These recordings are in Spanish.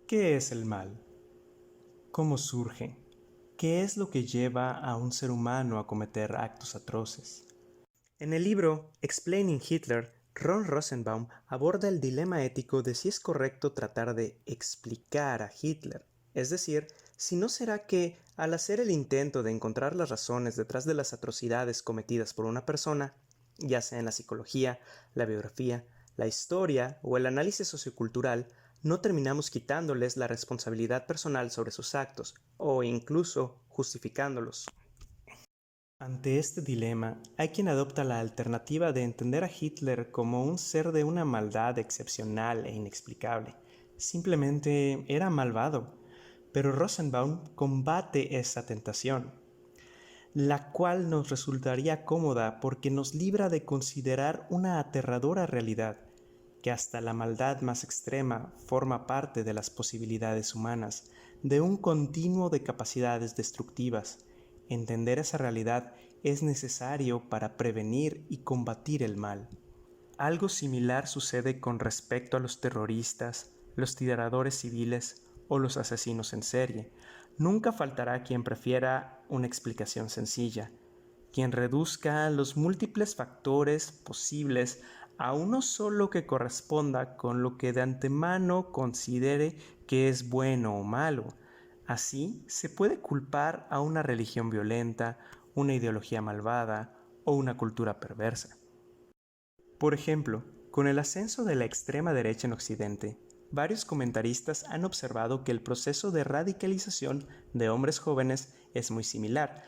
¿Qué es el mal? ¿Cómo surge? ¿Qué es lo que lleva a un ser humano a cometer actos atroces? En el libro Explaining Hitler, Ron Rosenbaum aborda el dilema ético de si es correcto tratar de explicar a Hitler, es decir, si no será que, al hacer el intento de encontrar las razones detrás de las atrocidades cometidas por una persona, ya sea en la psicología, la biografía, la historia o el análisis sociocultural, no terminamos quitándoles la responsabilidad personal sobre sus actos, o incluso justificándolos. Ante este dilema, hay quien adopta la alternativa de entender a Hitler como un ser de una maldad excepcional e inexplicable. Simplemente era malvado, pero Rosenbaum combate esa tentación, la cual nos resultaría cómoda porque nos libra de considerar una aterradora realidad, que hasta la maldad más extrema forma parte de las posibilidades humanas, de un continuo de capacidades destructivas. Entender esa realidad es necesario para prevenir y combatir el mal. Algo similar sucede con respecto a los terroristas, los tiradores civiles o los asesinos en serie. Nunca faltará quien prefiera una explicación sencilla, quien reduzca los múltiples factores posibles a uno solo que corresponda con lo que de antemano considere que es bueno o malo. Así se puede culpar a una religión violenta, una ideología malvada o una cultura perversa. Por ejemplo, con el ascenso de la extrema derecha en Occidente, varios comentaristas han observado que el proceso de radicalización de hombres jóvenes es muy similar,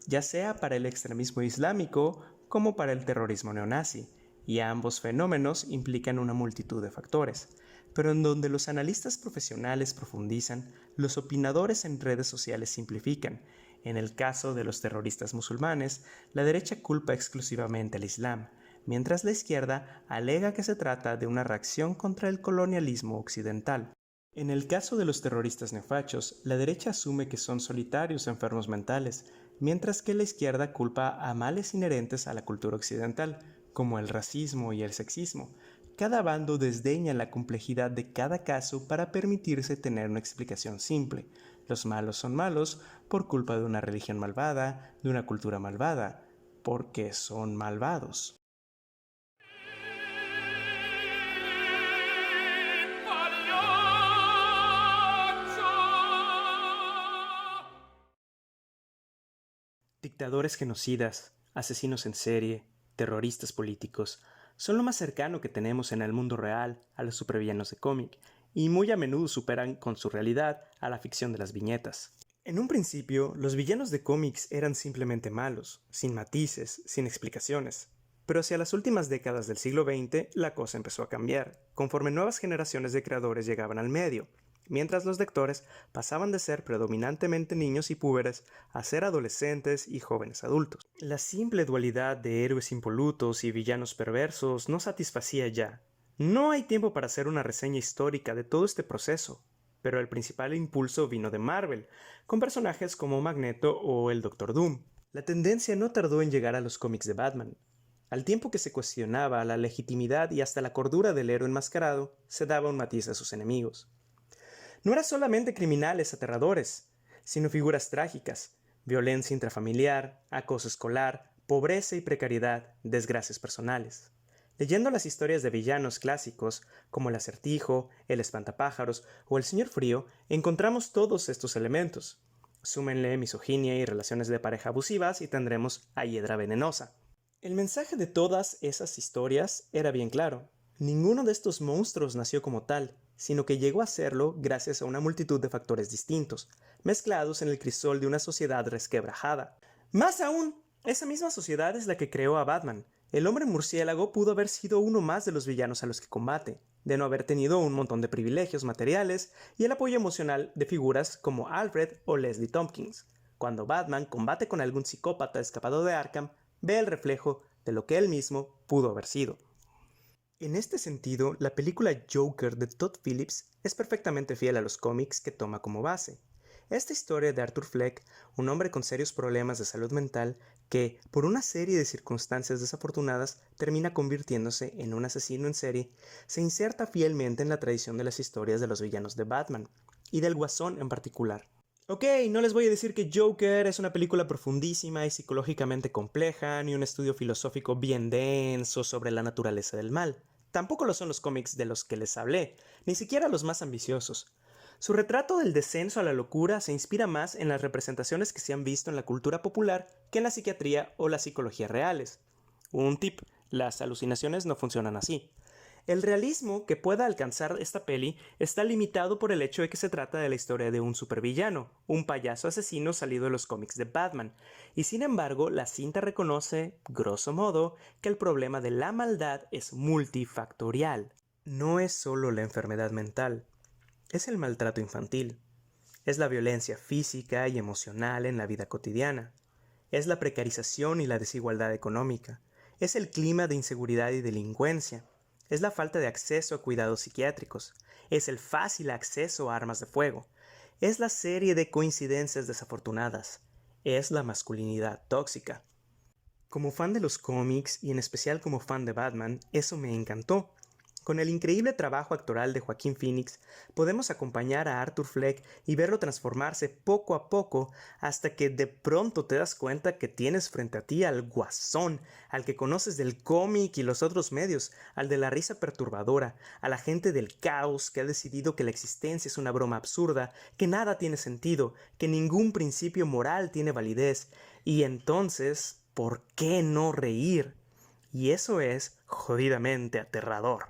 ya sea para el extremismo islámico como para el terrorismo neonazi, y ambos fenómenos implican una multitud de factores. Pero en donde los analistas profesionales profundizan, los opinadores en redes sociales simplifican. En el caso de los terroristas musulmanes, la derecha culpa exclusivamente al Islam, mientras la izquierda alega que se trata de una reacción contra el colonialismo occidental. En el caso de los terroristas neofachos, la derecha asume que son solitarios enfermos mentales, mientras que la izquierda culpa a males inherentes a la cultura occidental, como el racismo y el sexismo. Cada bando desdeña la complejidad de cada caso para permitirse tener una explicación simple. Los malos son malos por culpa de una religión malvada, de una cultura malvada, porque son malvados. Dictadores genocidas, asesinos en serie, terroristas políticos, son lo más cercano que tenemos en el mundo real a los supervillanos de cómic, y muy a menudo superan con su realidad a la ficción de las viñetas. En un principio, los villanos de cómics eran simplemente malos, sin matices, sin explicaciones. Pero hacia las últimas décadas del siglo XX, la cosa empezó a cambiar, conforme nuevas generaciones de creadores llegaban al medio, mientras los lectores pasaban de ser predominantemente niños y púberes a ser adolescentes y jóvenes adultos. La simple dualidad de héroes impolutos y villanos perversos no satisfacía ya. No hay tiempo para hacer una reseña histórica de todo este proceso, pero el principal impulso vino de Marvel, con personajes como Magneto o el Doctor Doom. La tendencia no tardó en llegar a los cómics de Batman. Al tiempo que se cuestionaba la legitimidad y hasta la cordura del héroe enmascarado, se daba un matiz a sus enemigos. No eran solamente criminales aterradores, sino figuras trágicas, violencia intrafamiliar, acoso escolar, pobreza y precariedad, desgracias personales. Leyendo las historias de villanos clásicos, como el Acertijo, el Espantapájaros o el Señor Frío, encontramos todos estos elementos. Súmenle misoginia y relaciones de pareja abusivas y tendremos a Hiedra Venenosa. El mensaje de todas esas historias era bien claro. Ninguno de estos monstruos nació como tal, sino que llegó a serlo gracias a una multitud de factores distintos, mezclados en el crisol de una sociedad resquebrajada. Más aún, esa misma sociedad es la que creó a Batman, El hombre murciélago pudo haber sido uno más de los villanos a los que combate, de no haber tenido un montón de privilegios materiales y el apoyo emocional de figuras como Alfred o Leslie Tompkins. Cuando Batman combate con algún psicópata escapado de Arkham, ve el reflejo de lo que él mismo pudo haber sido. En este sentido, la película Joker de Todd Phillips es perfectamente fiel a los cómics que toma como base. Esta historia de Arthur Fleck, un hombre con serios problemas de salud mental que, por una serie de circunstancias desafortunadas, termina convirtiéndose en un asesino en serie, se inserta fielmente en la tradición de las historias de los villanos de Batman, y del Guasón en particular. Ok, no les voy a decir que Joker es una película profundísima y psicológicamente compleja, ni un estudio filosófico bien denso sobre la naturaleza del mal. Tampoco lo son los cómics de los que les hablé, ni siquiera los más ambiciosos. Su retrato del descenso a la locura se inspira más en las representaciones que se han visto en la cultura popular que en la psiquiatría o la psicología reales. Un tip, las alucinaciones no funcionan así. El realismo que pueda alcanzar esta peli está limitado por el hecho de que se trata de la historia de un supervillano, un payaso asesino salido de los cómics de Batman, y sin embargo la cinta reconoce, grosso modo, que el problema de la maldad es multifactorial. No es solo la enfermedad mental, es el maltrato infantil, es la violencia física y emocional en la vida cotidiana, es la precarización y la desigualdad económica, es el clima de inseguridad y delincuencia, es la falta de acceso a cuidados psiquiátricos, es el fácil acceso a armas de fuego, es la serie de coincidencias desafortunadas, es la masculinidad tóxica. Como fan de los cómics y en especial como fan de Batman, eso me encantó. Con el increíble trabajo actoral de Joaquín Phoenix, podemos acompañar a Arthur Fleck y verlo transformarse poco a poco hasta que de pronto te das cuenta que tienes frente a ti al Guasón, al que conoces del cómic y los otros medios, al de la risa perturbadora, al agente del caos que ha decidido que la existencia es una broma absurda, que nada tiene sentido, que ningún principio moral tiene validez, y entonces, ¿por qué no reír? Y eso es jodidamente aterrador.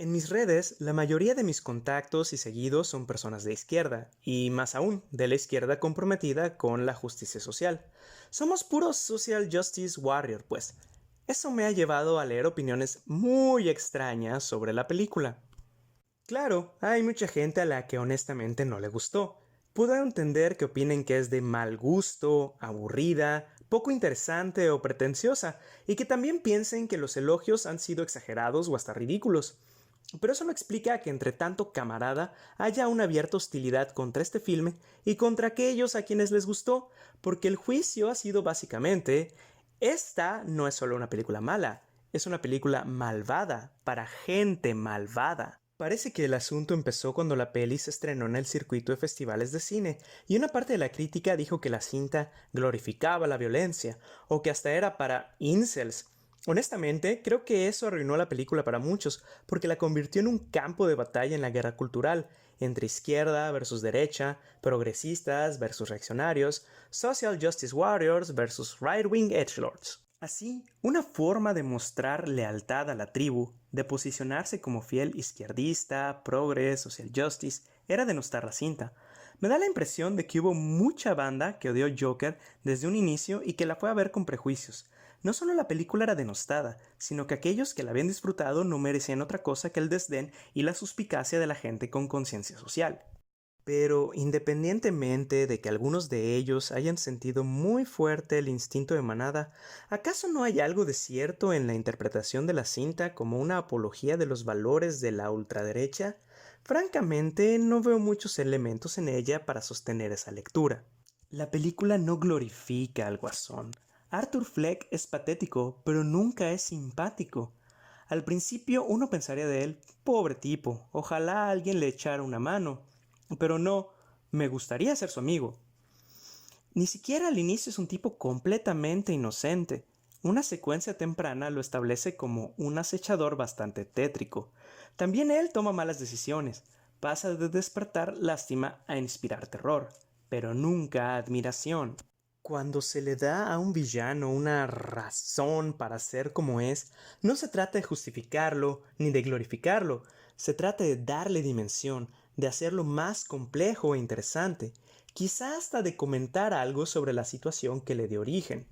En mis redes, la mayoría de mis contactos y seguidos son personas de izquierda, y más aún, de la izquierda comprometida con la justicia social. Somos puros social justice warrior, pues. Eso me ha llevado a leer opiniones muy extrañas sobre la película. Claro, hay mucha gente a la que honestamente no le gustó. Puedo entender que opinen que es de mal gusto, aburrida, poco interesante o pretenciosa, y que también piensen que los elogios han sido exagerados o hasta ridículos. Pero eso no explica que entre tanto camarada haya una abierta hostilidad contra este filme y contra aquellos a quienes les gustó, porque el juicio ha sido básicamente, esta no es solo una película mala, es una película malvada, para gente malvada. Parece que el asunto empezó cuando la peli se estrenó en el circuito de festivales de cine, y una parte de la crítica dijo que la cinta glorificaba la violencia, o que hasta era para incels. Honestamente, creo que eso arruinó la película para muchos, porque la convirtió en un campo de batalla en la guerra cultural, entre izquierda versus derecha, progresistas versus reaccionarios, social justice warriors versus right-wing edgelords. Así, una forma de mostrar lealtad a la tribu, de posicionarse como fiel izquierdista, progres, social justice, era denostar la cinta. Me da la impresión de que hubo mucha banda que odió Joker desde un inicio y que la fue a ver con prejuicios. No solo la película era denostada, sino que aquellos que la habían disfrutado no merecían otra cosa que el desdén y la suspicacia de la gente con conciencia social. Pero independientemente de que algunos de ellos hayan sentido muy fuerte el instinto de manada, ¿acaso no hay algo de cierto en la interpretación de la cinta como una apología de los valores de la ultraderecha? Francamente, no veo muchos elementos en ella para sostener esa lectura. La película no glorifica al Guasón. Arthur Fleck es patético, pero nunca es simpático. Al principio uno pensaría de él, pobre tipo, ojalá alguien le echara una mano. Pero no, me gustaría ser su amigo. Ni siquiera al inicio es un tipo completamente inocente. Una secuencia temprana lo establece como un acechador bastante tétrico. También él toma malas decisiones. Pasa de despertar lástima a inspirar terror, pero nunca admiración. Cuando se le da a un villano una razón para ser como es, no se trata de justificarlo ni de glorificarlo, Se trata de darle dimensión, de hacerlo más complejo e interesante, quizá hasta de comentar algo sobre la situación que le dio origen.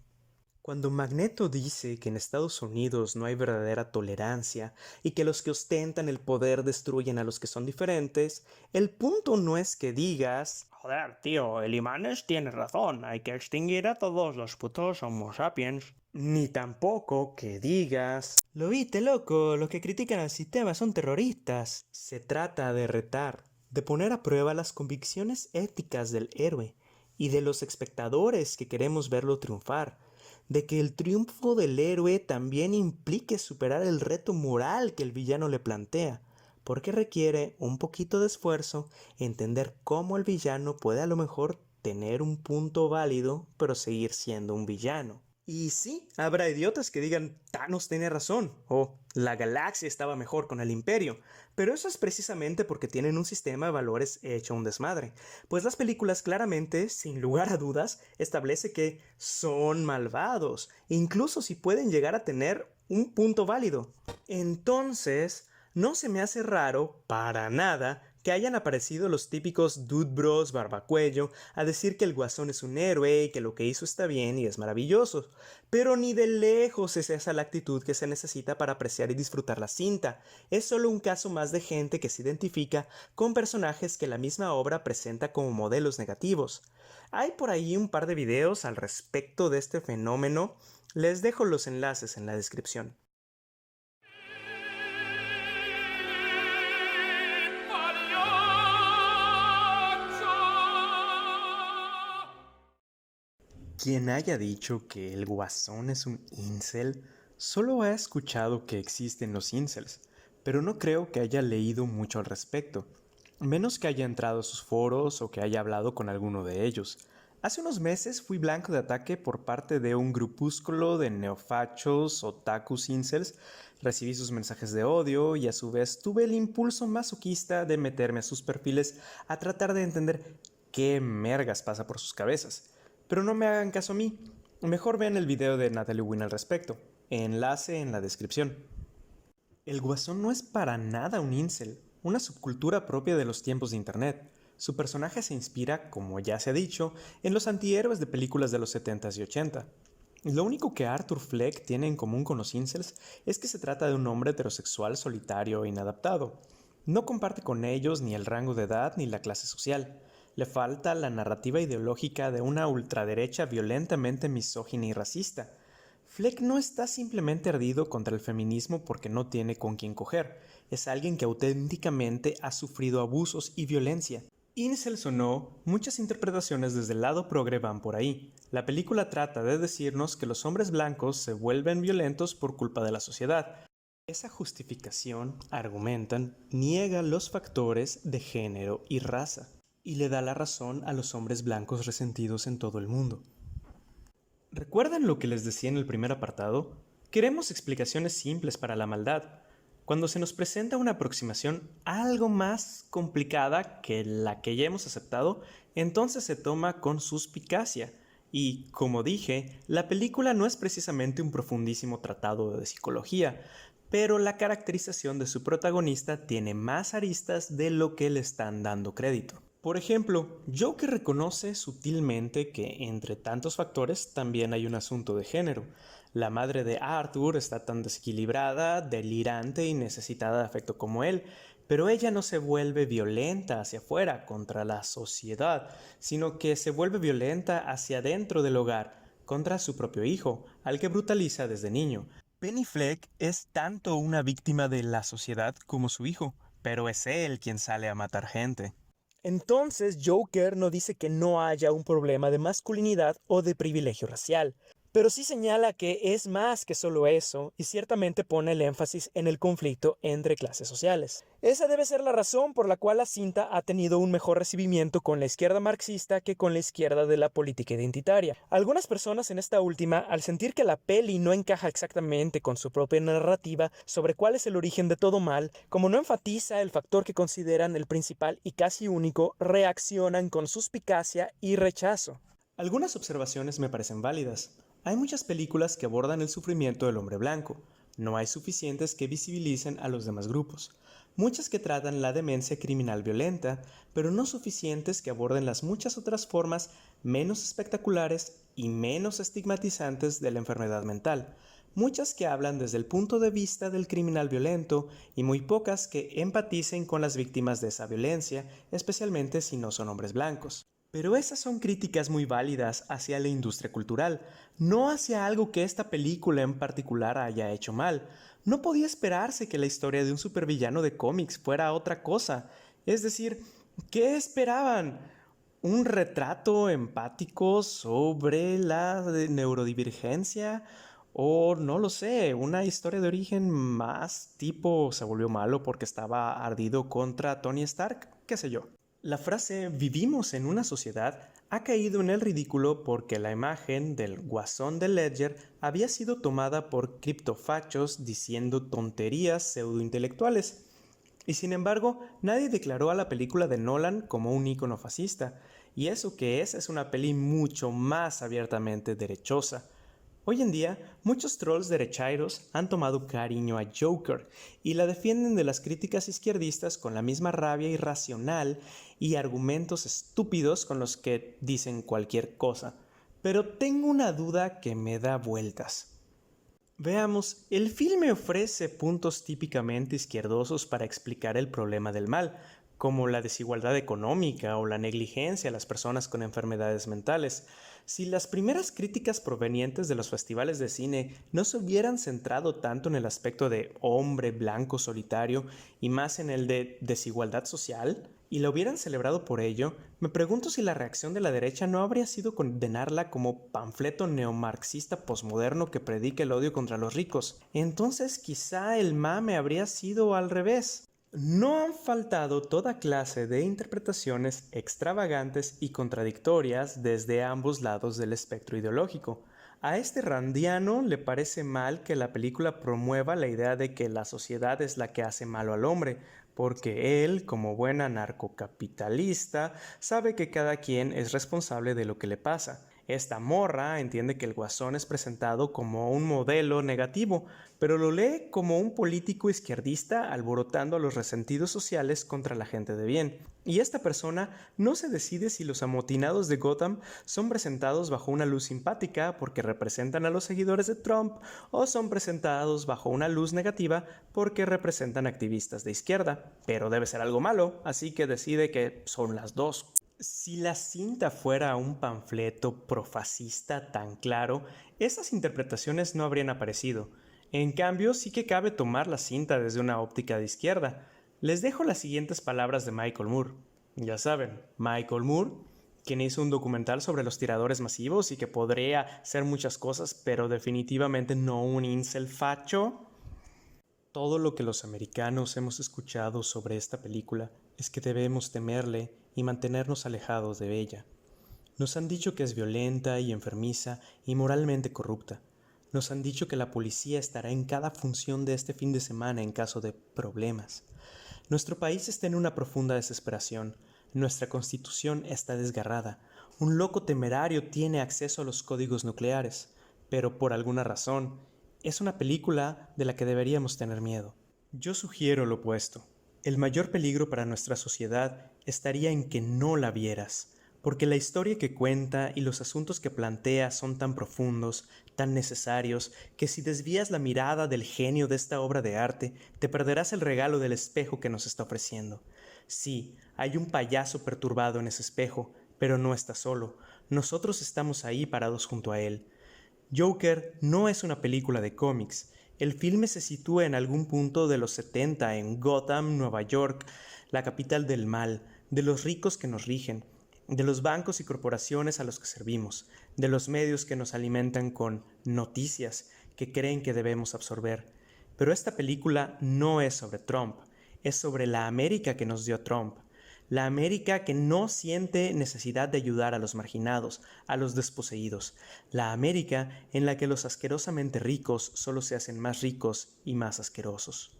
Cuando Magneto dice que en Estados Unidos no hay verdadera tolerancia y que los que ostentan el poder destruyen a los que son diferentes, el punto no es que digas: Joder, tío, el Imanes tiene razón, hay que extinguir a todos los putos Homo sapiens. ni tampoco que digas: lo viste, loco, los que critican al sistema son terroristas. Se trata de retar, de poner a prueba las convicciones éticas del héroe y de los espectadores que queremos verlo triunfar, de que el triunfo del héroe también implique superar el reto moral que el villano le plantea, porque requiere un poquito de esfuerzo entender cómo el villano puede a lo mejor tener un punto válido, pero seguir siendo un villano. Y sí, habrá idiotas que digan: Thanos tiene razón, o la galaxia estaba mejor con el Imperio, pero eso es precisamente porque tienen un sistema de valores hecho un desmadre, pues las películas claramente, sin lugar a dudas, establece que son malvados, incluso si pueden llegar a tener un punto válido. Entonces, no se me hace raro, para nada, que hayan aparecido los típicos dude bros barbacuello a decir que el Guasón es un héroe y que lo que hizo está bien y es maravilloso, pero ni de lejos es esa la actitud que se necesita para apreciar y disfrutar la cinta. Es solo un caso más de gente que se identifica con personajes que la misma obra presenta como modelos negativos. Hay por ahí un par de videos al respecto de este fenómeno, les dejo los enlaces en la descripción. Quien haya dicho que el Guasón es un incel, solo ha escuchado que existen los incels, pero no creo que haya leído mucho al respecto, menos que haya entrado a sus foros o que haya hablado con alguno de ellos. Hace unos meses fui blanco de ataque por parte de un grupúsculo de neofachos, otakus incels, recibí sus mensajes de odio y a su vez tuve el impulso masoquista de meterme a sus perfiles a tratar de entender qué mergas pasa por sus cabezas. Pero no me hagan caso a mí. Mejor vean el video de Natalie Wynn al respecto. Enlace en la descripción. El Guasón no es para nada un incel, una subcultura propia de los tiempos de internet. Su personaje se inspira, como ya se ha dicho, en los antihéroes de películas de los 70s y 80. Lo único que Arthur Fleck tiene en común con los incels es que se trata de un hombre heterosexual solitario e inadaptado. No comparte con ellos ni el rango de edad ni la clase social. Le falta la narrativa ideológica de una ultraderecha violentamente misógina y racista. Fleck no está simplemente ardido contra el feminismo porque no tiene con quién coger. Es alguien que auténticamente ha sufrido abusos y violencia. Incels o no, muchas interpretaciones desde el lado progre van por ahí. La película trata de decirnos que los hombres blancos se vuelven violentos por culpa de la sociedad. Esa justificación, argumentan, niega los factores de género y raza, y le da la razón a los hombres blancos resentidos en todo el mundo. ¿Recuerdan lo que les decía en el primer apartado? Queremos explicaciones simples para la maldad. Cuando se nos presenta una aproximación algo más complicada que la que ya hemos aceptado, entonces se toma con suspicacia. Y, como dije, la película no es precisamente un profundísimo tratado de psicología, pero la caracterización de su protagonista tiene más aristas de lo que le están dando crédito. Por ejemplo, Joker reconoce sutilmente que entre tantos factores también hay un asunto de género. La madre de Arthur está tan desequilibrada, delirante y necesitada de afecto como él, pero ella no se vuelve violenta hacia afuera contra la sociedad, sino que se vuelve violenta hacia dentro del hogar, contra su propio hijo, al que brutaliza desde niño. Penny Fleck es tanto una víctima de la sociedad como su hijo, pero es él quien sale a matar gente. Entonces Joker no dice que no haya un problema de masculinidad o de privilegio racial, pero sí señala que es más que solo eso y ciertamente pone el énfasis en el conflicto entre clases sociales. Esa debe ser la razón por la cual la cinta ha tenido un mejor recibimiento con la izquierda marxista que con la izquierda de la política identitaria. Algunas personas en esta última, al sentir que la peli no encaja exactamente con su propia narrativa sobre cuál es el origen de todo mal, como no enfatiza el factor que consideran el principal y casi único, reaccionan con suspicacia y rechazo. Algunas observaciones me parecen válidas. Hay muchas películas que abordan el sufrimiento del hombre blanco. No hay suficientes que visibilicen a los demás grupos. muchas que tratan la demencia criminal violenta, pero no suficientes que aborden las muchas otras formas menos espectaculares y menos estigmatizantes de la enfermedad mental, muchas que hablan desde el punto de vista del criminal violento y muy pocas que empaticen con las víctimas de esa violencia, especialmente si no son hombres blancos. Pero esas son críticas muy válidas hacia la industria cultural, no hacia algo que esta película en particular haya hecho mal. No podía esperarse que la historia de un supervillano de cómics fuera otra cosa. Es decir, ¿qué esperaban? ¿Un retrato empático sobre la neurodivergencia? O no lo sé, una historia de origen más tipo se volvió malo porque estaba ardido contra Tony Stark, qué sé yo. La frase vivimos en una sociedad ha caído en el ridículo porque la imagen del guasón de Ledger había sido tomada por criptofachos diciendo tonterías pseudointelectuales. Y sin embargo, nadie declaró a la película de Nolan como un ícono fascista, y eso que es una peli mucho más abiertamente derechosa. Hoy en día, muchos trolls derechairos han tomado cariño a Joker y la defienden de las críticas izquierdistas con la misma rabia irracional y argumentos estúpidos con los que dicen cualquier cosa. Pero tengo una duda que me da vueltas. Veamos, el filme ofrece puntos típicamente izquierdosos para explicar el problema del mal, como la desigualdad económica o la negligencia a las personas con enfermedades mentales. Si las primeras críticas provenientes de los festivales de cine no se hubieran centrado tanto en el aspecto de hombre blanco solitario y más en el de desigualdad social, y la hubieran celebrado por ello, me pregunto si la reacción de la derecha no habría sido condenarla como panfleto neomarxista posmoderno que predica el odio contra los ricos. Entonces quizá el mame habría sido al revés. No han faltado toda clase de interpretaciones extravagantes y contradictorias desde ambos lados del espectro ideológico. A este randiano le parece mal que la película promueva la idea de que la sociedad es la que hace malo al hombre, porque él, como buen anarcocapitalista, sabe que cada quien es responsable de lo que le pasa. Esta morra entiende que el guasón es presentado como un modelo negativo, pero lo lee como un político izquierdista alborotando a los resentidos sociales contra la gente de bien. Y esta persona no se decide si los amotinados de Gotham son presentados bajo una luz simpática porque representan a los seguidores de Trump o son presentados bajo una luz negativa porque representan activistas de izquierda. Pero debe ser algo malo, así que decide que son las dos. Si la cinta fuera un panfleto profascista tan claro, esas interpretaciones no habrían aparecido. En cambio, sí que cabe tomar la cinta desde una óptica de izquierda. Les dejo las siguientes palabras de Michael Moore. Ya saben, Michael Moore, quien hizo un documental sobre los tiradores masivos y que podría ser muchas cosas, pero definitivamente no un incel facho. Todo lo que los americanos hemos escuchado sobre esta película es que debemos temerle y mantenernos alejados de ella. Nos han dicho que es violenta y enfermiza y moralmente corrupta. Nos han dicho que la policía estará en cada función de este fin de semana en caso de problemas. Nuestro país está en una profunda desesperación. Nuestra constitución está desgarrada. Un loco temerario tiene acceso a los códigos nucleares, pero por alguna razón, es una película de la que deberíamos tener miedo. Yo sugiero lo opuesto. El mayor peligro para nuestra sociedad estaría en que no la vieras, porque la historia que cuenta y los asuntos que plantea son tan profundos, tan necesarios, que si desvías la mirada del genio de esta obra de arte, te perderás el regalo del espejo que nos está ofreciendo. Sí, hay un payaso perturbado en ese espejo, pero no está solo. Nosotros estamos ahí parados junto a él. Joker no es una película de cómics. El filme se sitúa en algún punto de los 70 en Gotham, Nueva York, la capital del mal, de los ricos que nos rigen, de los bancos y corporaciones a los que servimos, de los medios que nos alimentan con noticias que creen que debemos absorber. Pero esta película no es sobre Trump, es sobre la América que nos dio Trump. La América que no siente necesidad de ayudar a los marginados, a los desposeídos. La América en la que los asquerosamente ricos solo se hacen más ricos y más asquerosos.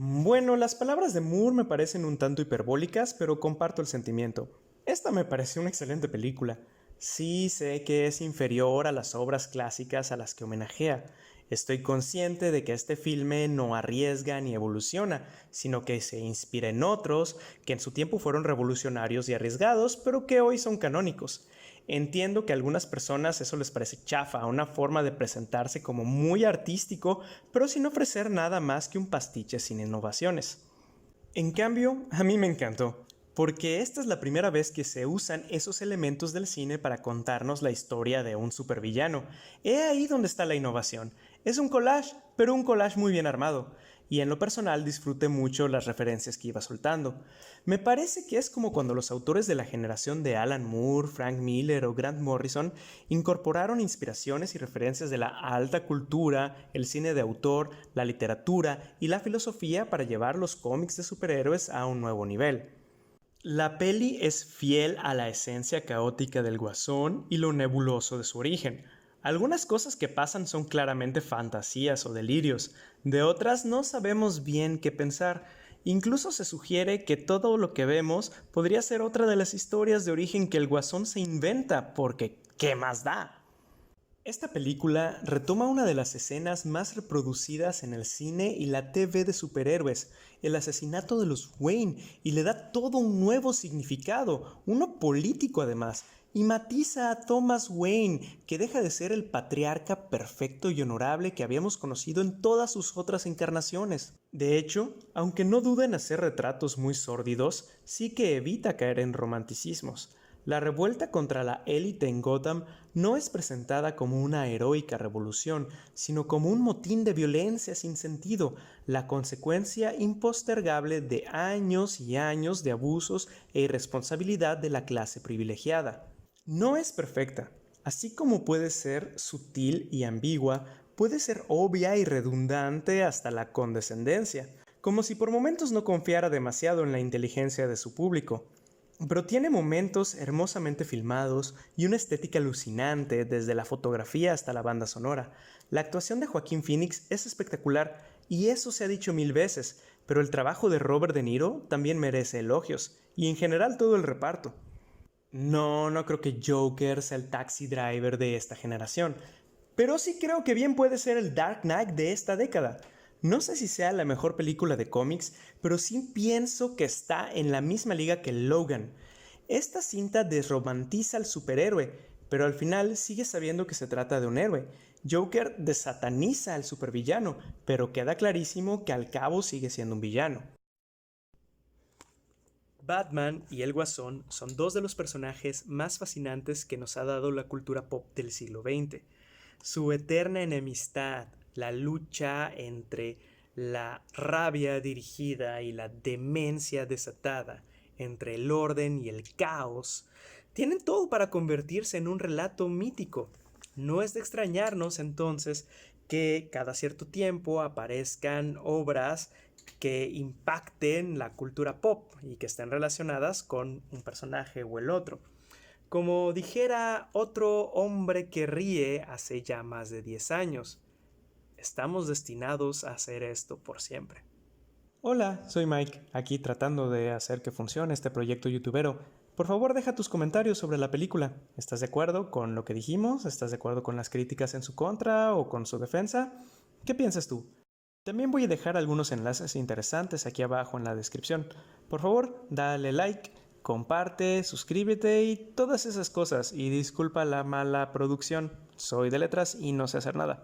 Bueno, las palabras de Moore me parecen un tanto hiperbólicas, pero comparto el sentimiento. Esta me pareció una excelente película. Sí sé que es inferior a las obras clásicas a las que homenajea. Estoy consciente de que este filme no arriesga ni evoluciona, sino que se inspira en otros que en su tiempo fueron revolucionarios y arriesgados, pero que hoy son canónicos. Entiendo que a algunas personas eso les parece chafa, una forma de presentarse como muy artístico, pero sin ofrecer nada más que un pastiche sin innovaciones. En cambio, a mí me encantó, porque esta es la primera vez que se usan esos elementos del cine para contarnos la historia de un supervillano. He ahí donde está la innovación. Es un collage, pero un collage muy bien armado. Y en lo personal disfruté mucho las referencias que iba soltando. Me parece que es como cuando los autores de la generación de Alan Moore, Frank Miller o Grant Morrison incorporaron inspiraciones y referencias de la alta cultura, el cine de autor, la literatura y la filosofía para llevar los cómics de superhéroes a un nuevo nivel. La peli es fiel a la esencia caótica del Guasón y lo nebuloso de su origen. Algunas cosas que pasan son claramente fantasías o delirios, de otras no sabemos bien qué pensar. Incluso se sugiere que todo lo que vemos podría ser otra de las historias de origen que el Guasón se inventa, porque ¿qué más da? Esta película retoma una de las escenas más reproducidas en el cine y la TV de superhéroes, el asesinato de los Wayne, y le da todo un nuevo significado, uno político además, y matiza a Thomas Wayne, que deja de ser el patriarca perfecto y honorable que habíamos conocido en todas sus otras encarnaciones. De hecho, aunque no duda en hacer retratos muy sórdidos, sí que evita caer en romanticismos. La revuelta contra la élite en Gotham no es presentada como una heroica revolución, sino como un motín de violencia sin sentido, la consecuencia impostergable de años y años de abusos e irresponsabilidad de la clase privilegiada. No es perfecta, así como puede ser sutil y ambigua, puede ser obvia y redundante hasta la condescendencia, como si por momentos no confiara demasiado en la inteligencia de su público. Pero tiene momentos hermosamente filmados y una estética alucinante desde la fotografía hasta la banda sonora. La actuación de Joaquín Phoenix es espectacular y eso se ha dicho mil veces, pero el trabajo de Robert De Niro también merece elogios y en general todo el reparto. No creo que Joker sea el Taxi Driver de esta generación, pero sí creo que bien puede ser el Dark Knight de esta década. No sé si sea la mejor película de cómics, pero sí pienso que está en la misma liga que Logan. Esta cinta desromantiza al superhéroe, pero al final sigue sabiendo que se trata de un héroe. Joker desataniza al supervillano, pero queda clarísimo que al cabo sigue siendo un villano. Batman y el Guasón son dos de los personajes más fascinantes que nos ha dado la cultura pop del siglo XX. Su eterna enemistad, la lucha entre la rabia dirigida y la demencia desatada, entre el orden y el caos, tienen todo para convertirse en un relato mítico. No es de extrañarnos entonces que cada cierto tiempo aparezcan obras que impacten la cultura pop y que estén relacionadas con un personaje o el otro. Como dijera otro hombre que ríe hace ya más de 10 años, estamos destinados a hacer esto por siempre. Hola, soy Mike, aquí tratando de hacer que funcione este proyecto youtubero. Por favor, deja tus comentarios sobre la película. ¿Estás de acuerdo con lo que dijimos? ¿Estás de acuerdo con las críticas en su contra o con su defensa? ¿Qué piensas tú? También voy a dejar algunos enlaces interesantes aquí abajo en la descripción. Por favor, dale like, comparte, suscríbete y todas esas cosas. Y disculpa la mala producción. Soy de letras y no sé hacer nada.